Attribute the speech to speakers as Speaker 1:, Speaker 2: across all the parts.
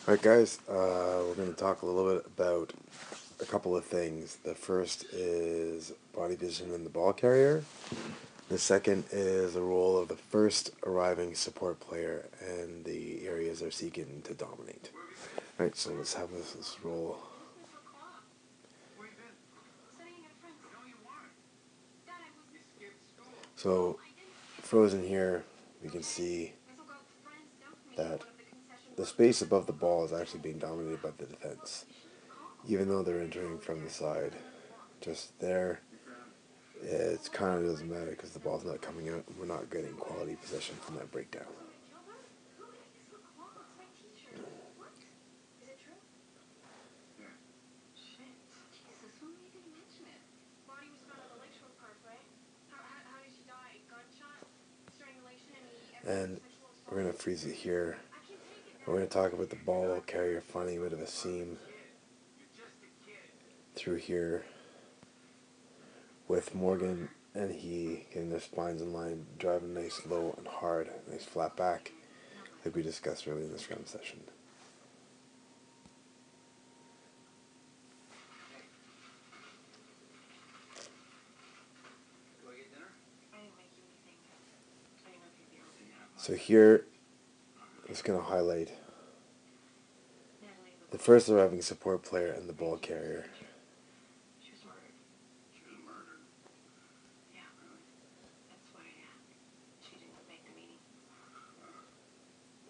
Speaker 1: Alright guys, we're going to talk a little bit about a couple of things. The first is body position in the ball carrier. The second is the role of the first arriving support player and the areas they're seeking to dominate. Alright, so let's have this roll. So, frozen here, we can see that the space above the ball is actually being dominated by the defense. Even though they're entering from the side, just there, it kind of doesn't matter because the ball's not coming out and we're not getting quality possession from that breakdown. And we're going to freeze it here. We're going to talk about the ball carrier finding a bit of a seam through here with Morgan and he getting their spines in line, driving nice low and hard, nice flat back, like we discussed earlier in this scrum session. So here, I'm just going to highlight the first arriving support player and the ball carrier.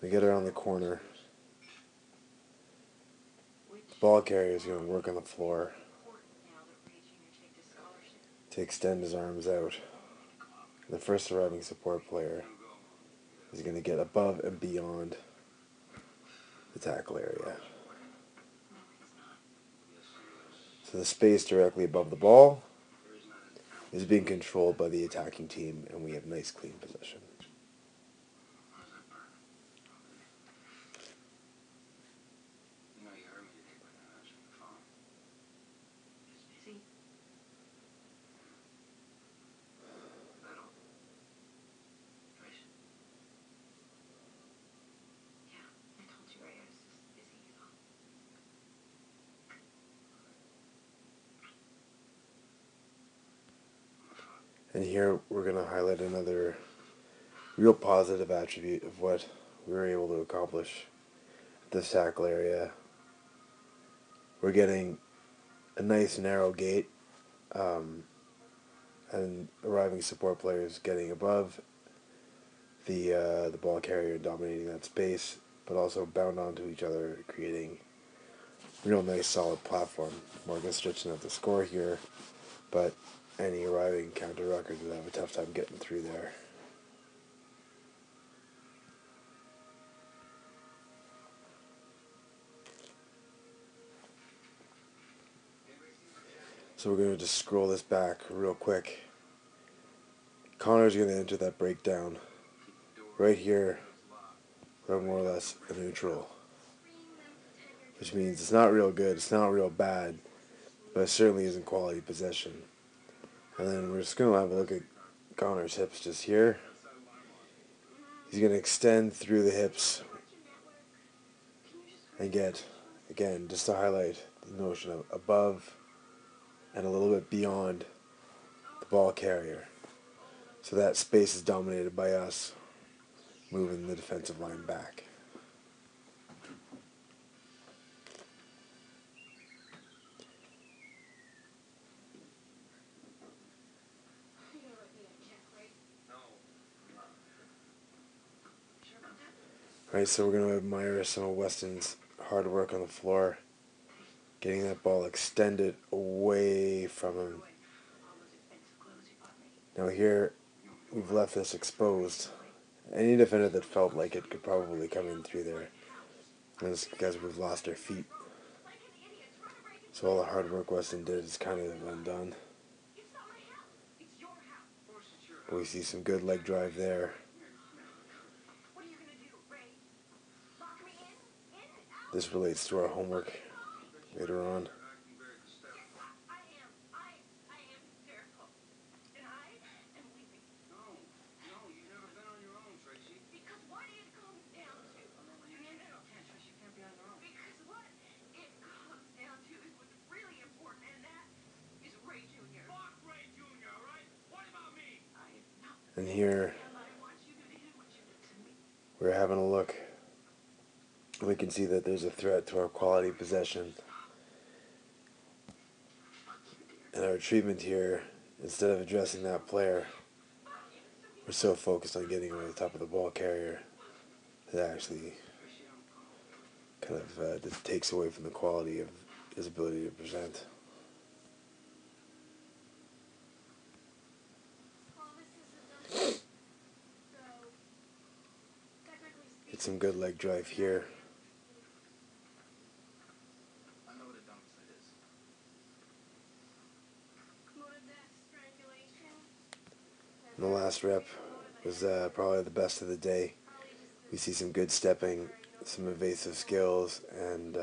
Speaker 1: We get around the corner. The ball carrier is going to work on the floor to extend his arms out. The first arriving support player is going to get above and beyond the tackle area. So the space directly above the ball is being controlled by the attacking team, and we have nice clean possession. And here we're going to highlight another real positive attribute of what we were able to accomplish at this tackle area. We're getting a nice narrow gate, and arriving support players getting above the ball carrier, dominating that space, but also bound onto each other, creating a real nice solid platform. Morgan stretching out the score here, but any arriving counter ruckers would have a tough time getting through there. So we're going to just scroll this back real quick. Connor's going to enter that breakdown right here. We're more or less a neutral, which means it's not real good, it's not real bad, but it certainly isn't quality possession. And then we're just going to have a look at Connor's hips just here. He's going to extend through the hips and get, again, just to highlight the notion of above and a little bit beyond the ball carrier. So that space is dominated by us moving the defensive line back. Alright, so we're going to admire some of Weston's hard work on the floor, getting that ball extended away from him. Now here, we've left this exposed. Any defender that felt like it could probably come in through there. And it's because we've lost our feet. So all the hard work Weston did is kind of undone. But we see some good leg drive there. This relates to our homework later on. here, we're having a look. We can see that there's a threat to our quality possession. And our treatment here, instead of addressing that player, we're so focused on getting over the top of the ball carrier that actually kind of just takes away from the quality of his ability to present. Get some good leg drive here. And the last rep was probably the best of the day. We see some good stepping, some evasive skills, and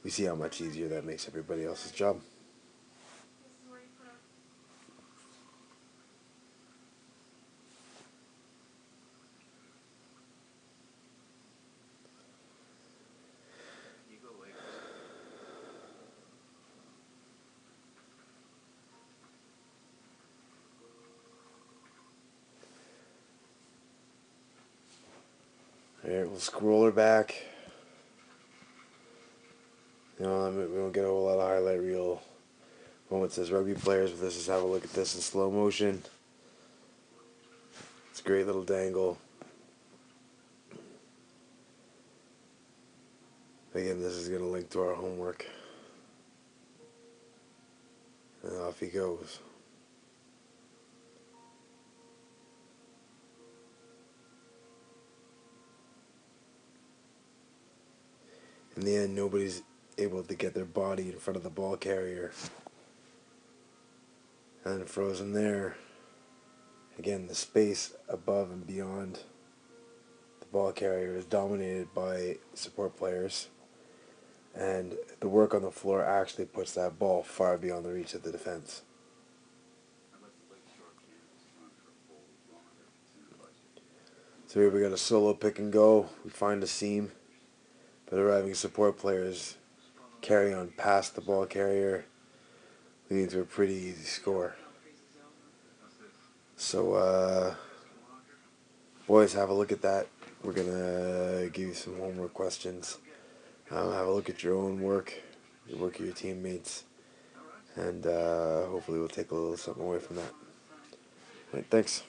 Speaker 1: we see how much easier that makes everybody else's job. Alright, we'll scroll her back. You know, we don't get a whole lot of highlight reel moments as rugby players, but let's just have a look at this in slow motion. It's a great little dangle. Again, this is going to link to our homework. And off he goes. In the end, nobody's able to get their body in front of the ball carrier. And frozen there. Again, the space above and beyond the ball carrier is dominated by support players. And the work on the floor actually puts that ball far beyond the reach of the defense. So here we got a solo pick and go. We find a seam, but arriving support players carry on past the ball carrier, leading to a pretty easy score. So, boys, have a look at that. We're going to give you some homework questions. Have a look at your own work, the work of your teammates, and hopefully we'll take a little something away from that. All right, thanks.